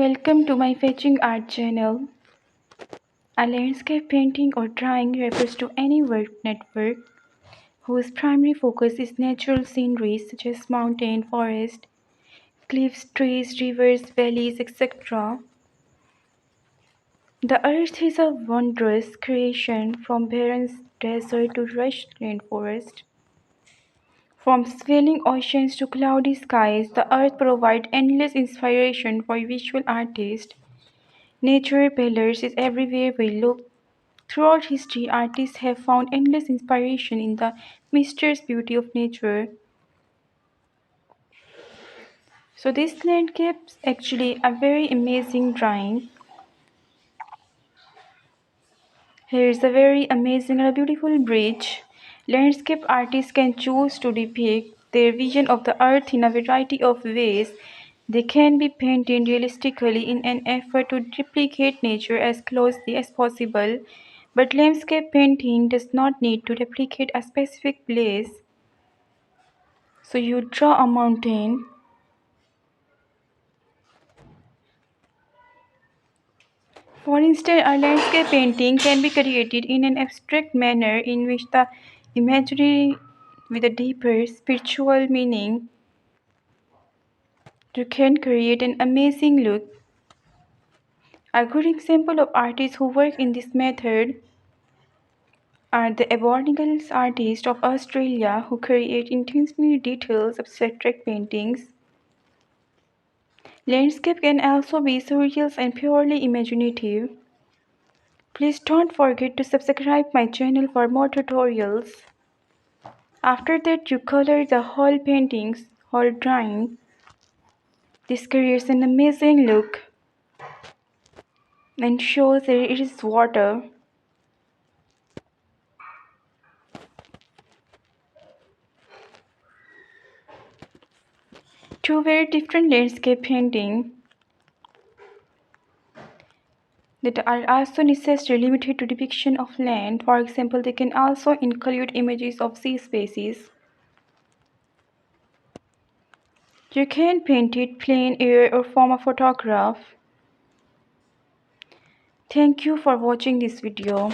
Welcome to my fetching art channel. A landscape painting or drawing refers to any work network whose primary focus is natural scenery such as mountain, forest, cliffs, trees, rivers, valleys, etc. The earth is a wondrous creation from barren desert to lush rainforest. From swelling oceans to cloudy skies, the earth provides endless inspiration for visual artists. Nature pillars is everywhere we look. Throughout history, artists have found endless inspiration in the mysterious beauty of nature. So this landscape is actually a very amazing drawing. Here is a very amazing and a beautiful bridge. Landscape artists can choose to depict their vision of the earth in a variety of ways. They can be painted realistically in an effort to replicate nature as closely as possible, but landscape painting does not need to replicate a specific place. So you draw a mountain. For instance, a landscape painting can be created in an abstract manner in which the imagery with a deeper spiritual meaning you can create an amazing look. A good example of artists who work in this method are the Aboriginal artists of Australia who create intensely detailed abstract paintings. Landscape can also be surreal and purely imaginative. Please don't forget to subscribe my channel for more tutorials. After that you color the whole paintings or drawing. This creates an amazing look and shows that it is water. Two very different landscape paintings that are also necessarily limited to depiction of land. For example, they can also include images of sea spaces. You can paint it plain air or form a photograph. Thank you for watching this video.